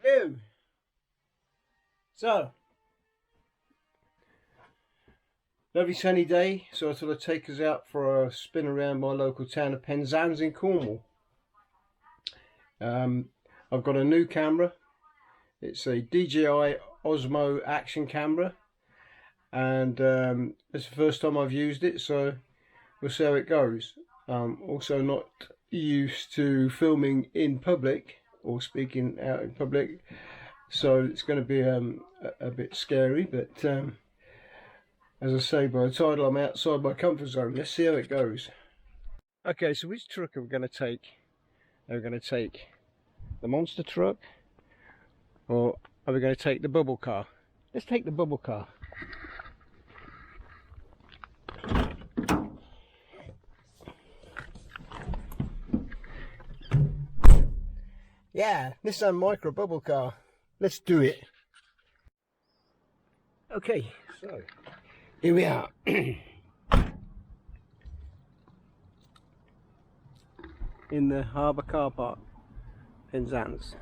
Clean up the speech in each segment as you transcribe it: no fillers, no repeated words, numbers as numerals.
Hello. So, lovely sunny day, so I thought I'd take us out for a spin around my local town of Penzance in Cornwall. I've got a new camera. It's a DJI Osmo action camera, and it's the first time I've used it, so we'll see how it goes. Also not used to filming in public or speaking out in public, so it's going to be a bit scary, but as I say, by the title, I'm outside my comfort zone. Let's see how it goes. Okay, so which truck are we going to take? Are we going to take the monster truck, or are we going to take the bubble car? Let's take the bubble car. Yeah, Nissan Micra bubble car. Let's do it. Okay, so here we are. In the Harbour car park, Penzance.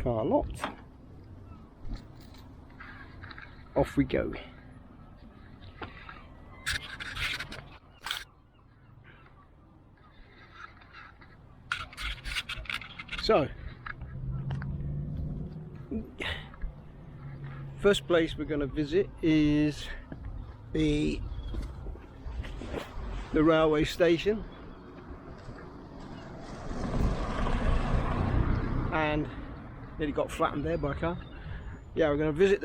Car lot. Off we go. So, first place we're going to visit is the railway station, and nearly got flattened there by a car. Yeah, we're going to visit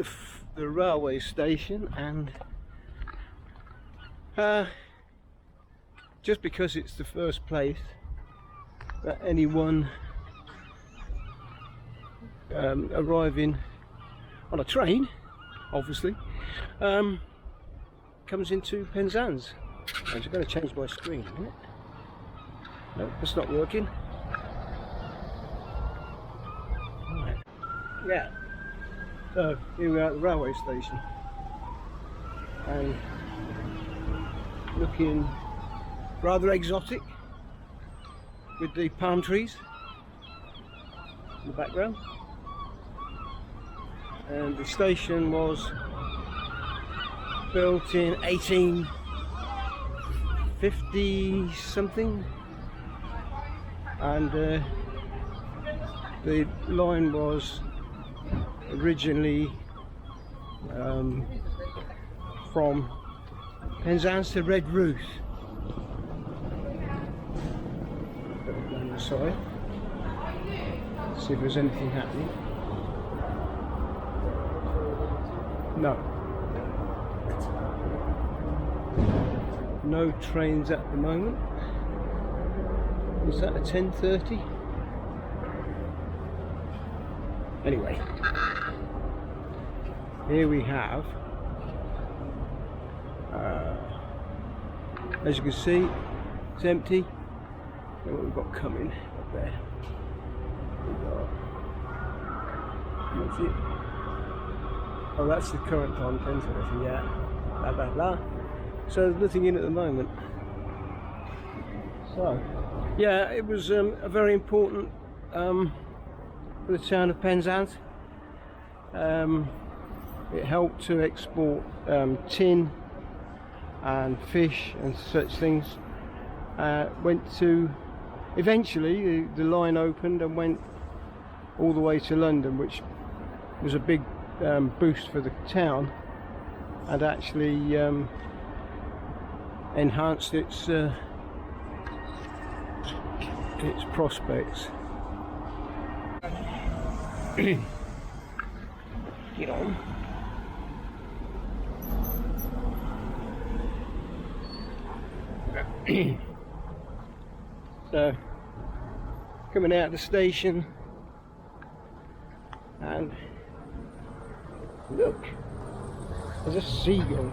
the railway station, and just because it's the first place that anyone arriving on a train, obviously, comes into Penzance. I'm just going to change my screen a minute. No, it's not working. Right. Yeah. So here we are at the railway station, and looking rather exotic with the palm trees in the background. And the station was built in 1850 something, and the line was originally from Penzance to Redruth. Down the side, see if there's anything happening. No. No trains at the moment. Was that a 10:30? Anyway, here we have, as you can see, it's empty. Look what we've got coming up there. What's it? Oh, that's the current on 10:30, yeah. Blah blah blah. So there's nothing in at the moment. So, yeah, it was a very important for the town of Penzance. It helped to export tin and fish and such things. Went to, eventually the line opened and went all the way to London, which was a big boost for the town, and actually enhanced its prospects. Get on. So, coming out of the station, and look, there's a seagull.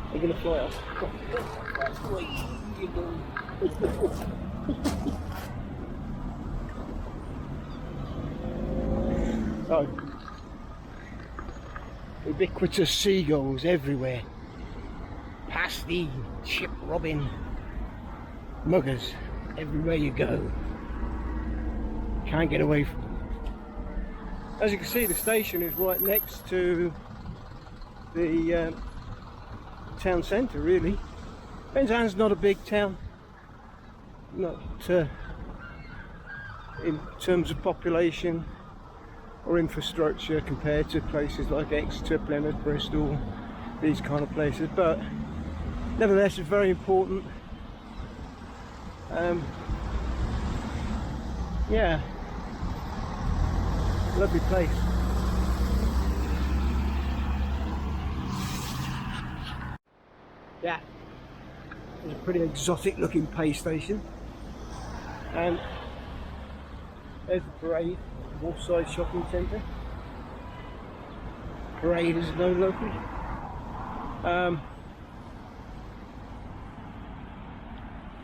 They're gonna fly off. So, ubiquitous seagulls everywhere. Pasty, chip robin, muggers everywhere you go. Can't get away from them. As you can see, the station is right next to the town centre, really. Penzance not a big town, not in terms of population or infrastructure compared to places like Exeter, Plymouth, Bristol, these kind of places, but nevertheless it's very important. Yeah, lovely place. Yeah, it's a pretty exotic looking pay station, and there's the Parade, Wharfside Shopping Centre. Parade is known locally.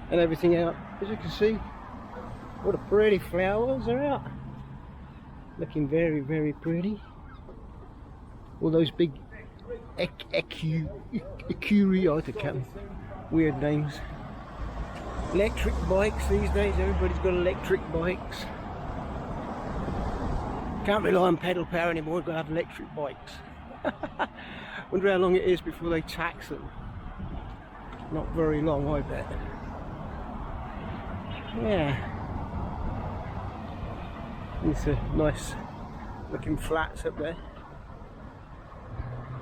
And everything out, as you can see, what a pretty flowers are out. Looking very, very pretty. All those big Ecuriotica, weird names. Electric bikes these days, everybody's got electric bikes. Can't rely on pedal power anymore, you've got to have electric bikes. Wonder how long it is before they tax them. Not very long, I bet. Yeah. These are nice looking flats up there.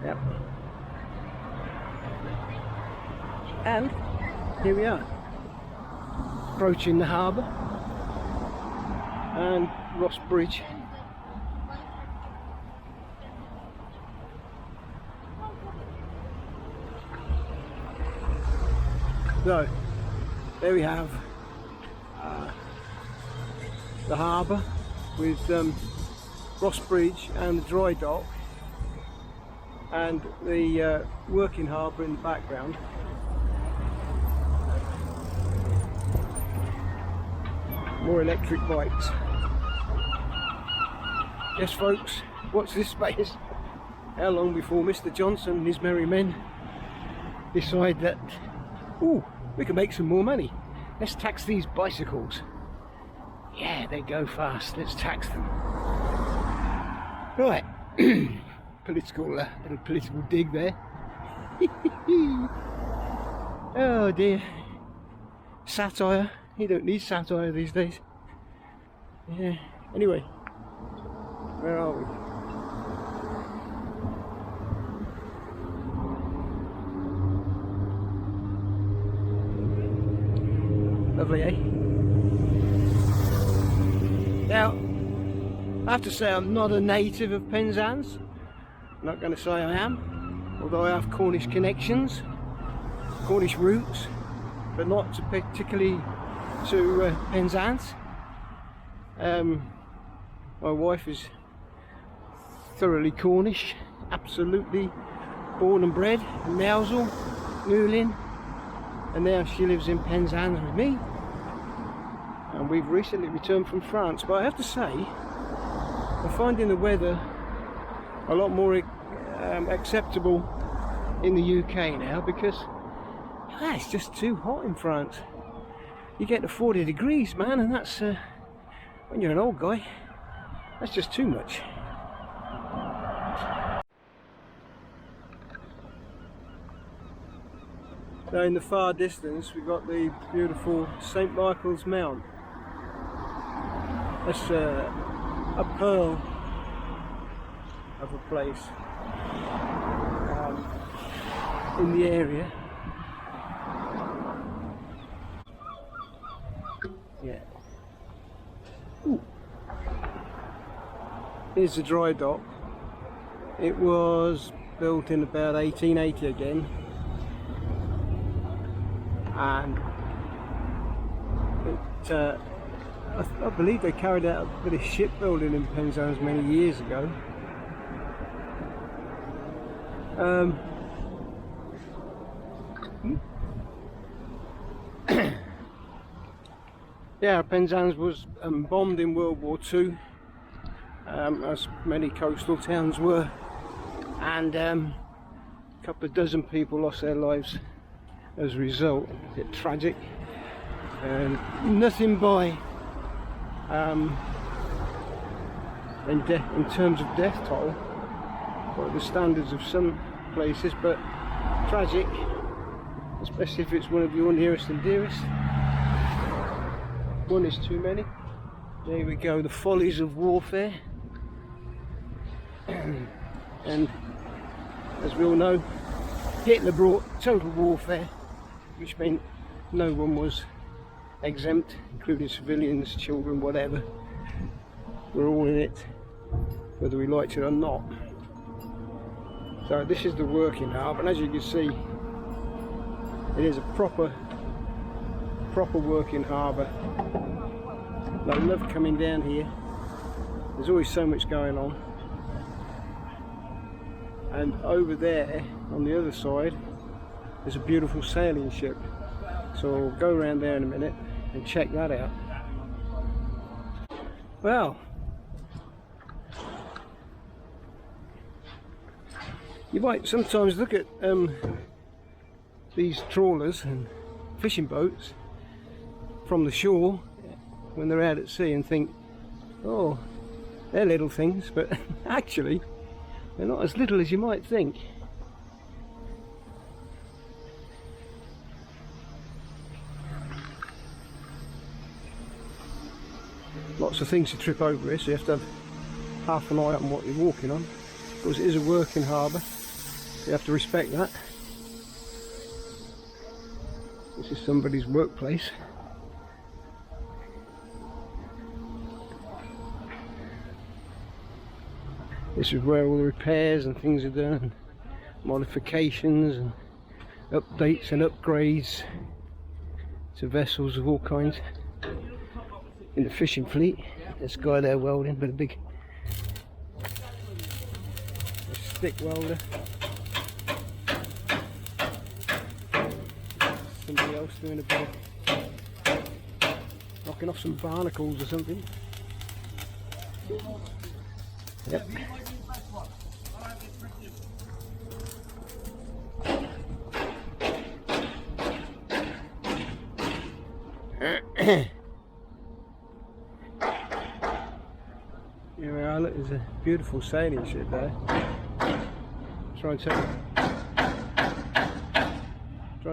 Yep. And here we are, approaching the harbour and Ross Bridge. So, there we have the harbour with Ross Bridge and the dry dock, and the working harbour in the background. More electric bikes. Yes folks, watch this space. How long before Mr. Johnson and his merry men decide that, ooh, we can make some more money. Let's tax these bicycles. Yeah, they go fast. Let's tax them. Right. Little political dig there. Oh dear. Satire. You don't need satire these days. Yeah. Anyway, where are we? Lovely, eh? Now, I have to say I'm not a native of Penzance. I'm not going to say I am, although I have Cornish connections, Cornish roots, but not to particularly to Penzance. My wife is thoroughly Cornish, absolutely born and bred in Mousehole, Newlyn, and now she lives in Penzance with me. And we've recently returned from France, but I have to say I'm finding the weather a lot more acceptable in the UK now, because it's just too hot in France. You get to 40 degrees, man, and that's when you're an old guy, that's just too much. Now in the far distance we've got the beautiful St. Michael's Mount. That's a pearl of a place in the area. Yeah. Ooh. Here's the dry dock. It was built in about 1880 again, and it I believe they carried out a bit of shipbuilding in Penzance many years ago. Yeah, Penzance was bombed in World War II, as many coastal towns were, and a couple of dozen people lost their lives as a result. A bit tragic, and nothing by in terms of death toll by the standards of some places, but tragic, especially if it's one of your nearest and dearest. One is too many. There we go, the follies of warfare. And as we all know, Hitler brought total warfare, which meant no one was exempt, including civilians, children, whatever. We're all in it, whether we liked it or not. So this is the working harbour, and as you can see, it is a proper working harbour. I love coming down here. There's always so much going on. And over there, on the other side, there's a beautiful sailing ship. So we'll go around there in a minute and check that out. Well, you might sometimes look at these trawlers and fishing boats from the shore when they're out at sea and think, oh, they're little things, but actually they're not as little as you might think. Lots of things to trip over here, so you have to have half an eye on what you're walking on. Because it is a working harbour, you have to respect that. This is somebody's workplace. This is where all the repairs and things are done, modifications and updates and upgrades to vessels of all kinds. In the fishing fleet, this guy there welding with a big stick welder. Somebody else doing a bit of knocking off some barnacles or something. Yep. Here we are, look, there's a beautiful sailing ship there. Try and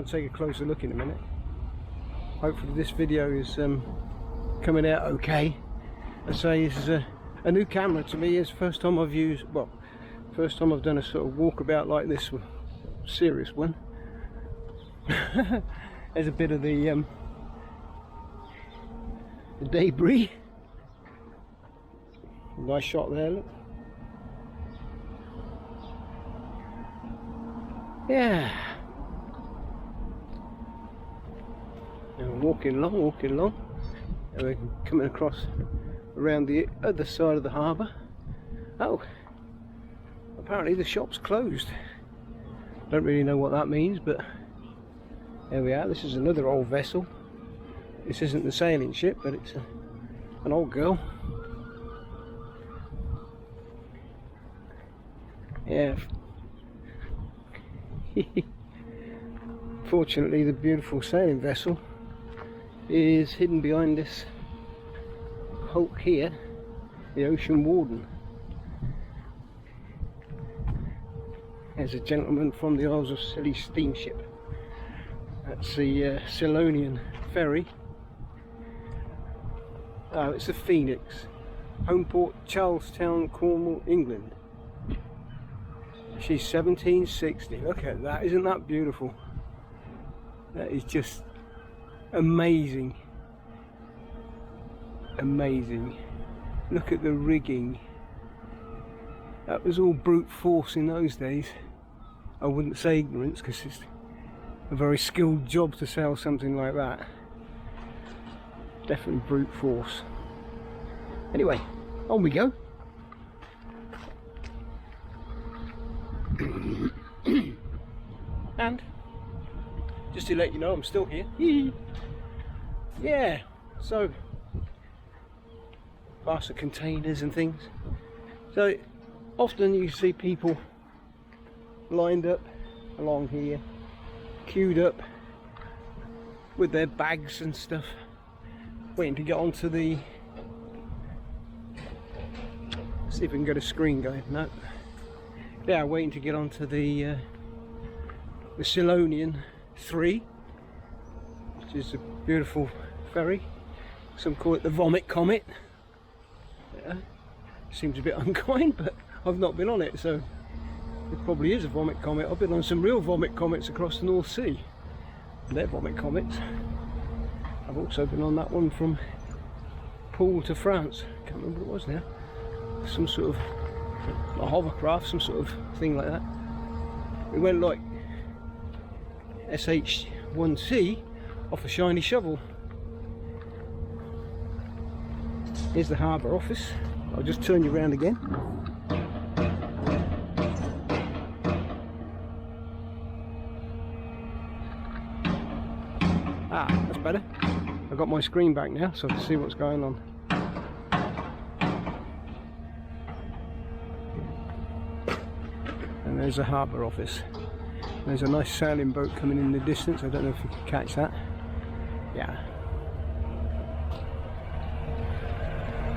take a closer look in a minute. Hopefully this video is coming out okay. I say this is a new camera to me. It's the first time I've used, well, first time I've done a sort of walkabout like this, serious one. There's a bit of the debris. Nice shot there, look. Yeah. And walking along. And we're coming across around the other side of the harbour. Oh, apparently the shop's closed. Don't really know what that means, but there we are. This is another old vessel. This isn't the sailing ship, but it's an old girl. Yeah. Fortunately, the beautiful sailing vessel is hidden behind this hulk here, the Ocean Warden. There's a gentleman from the Isles of Scilly steamship. That's the Cylonian ferry. Oh, it's the Phoenix. Home port Charlestown, Cornwall, England. She's 1760. Look at that, isn't that beautiful? That is just amazing. Amazing. Look at the rigging. That was all brute force in those days. I wouldn't say ignorance, because it's a very skilled job to sail something like that. Definitely brute force. Anyway, on we go. And just to let you know, I'm still here. Yeah, so past the containers and things, So often you see people lined up along here, queued up with their bags and stuff, waiting to get onto the, see if we can get a screen going. No, yeah, waiting to get onto the Silonian 3, which is a beautiful ferry. Some call it the Vomit Comet. Yeah, seems a bit unkind, but I've not been on it, so it probably is a Vomit Comet. I've been on some real Vomit Comets across the North Sea. They're Vomit Comets. I've also been on that one from Poole to France. Can't remember what it was now. Some sort of a hovercraft, some sort of thing like that. We went like SH1C off a shiny shovel. Here's the harbour office. I'll just turn you around again. Ah, that's better. I've got my screen back now so I can see what's going on. And there's the harbour office. There's a nice sailing boat coming in the distance. I don't know if you can catch that. Yeah.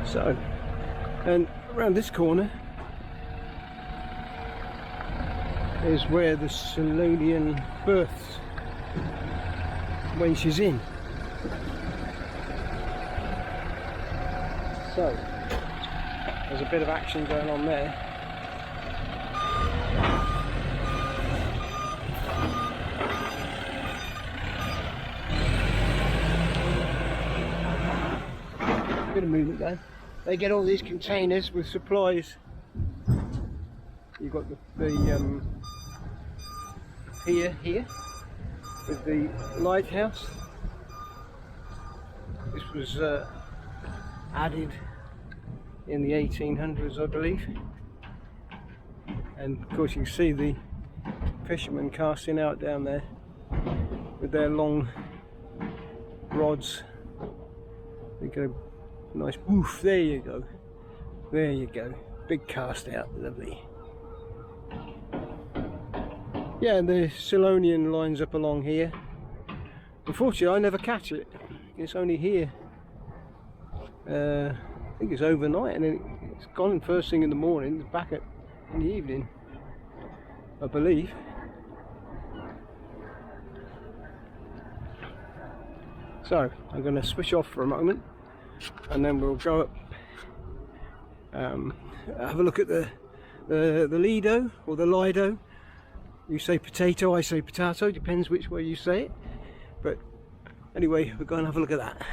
So, and around this corner is where the Silonian berths when she's in. So, there's a bit of action going on there. A bit of movement there. They get all these containers with supplies. You've got the pier here with the lighthouse. This was added in the 1800s, I believe. And of course you can see the fishermen casting out down there with their long rods. They go nice woof, there you go. There you go. Big cast out, lovely. Yeah, and the Silonian lines up along here. Unfortunately I never catch it. It's only here. I think it's overnight and then it's gone first thing in the morning, it's back in the evening, I believe. So I'm going to switch off for a moment and then we'll go up, have a look at the Lido or the Lido. You say potato, I say potato, depends which way you say it. But anyway, we're going to have a look at that.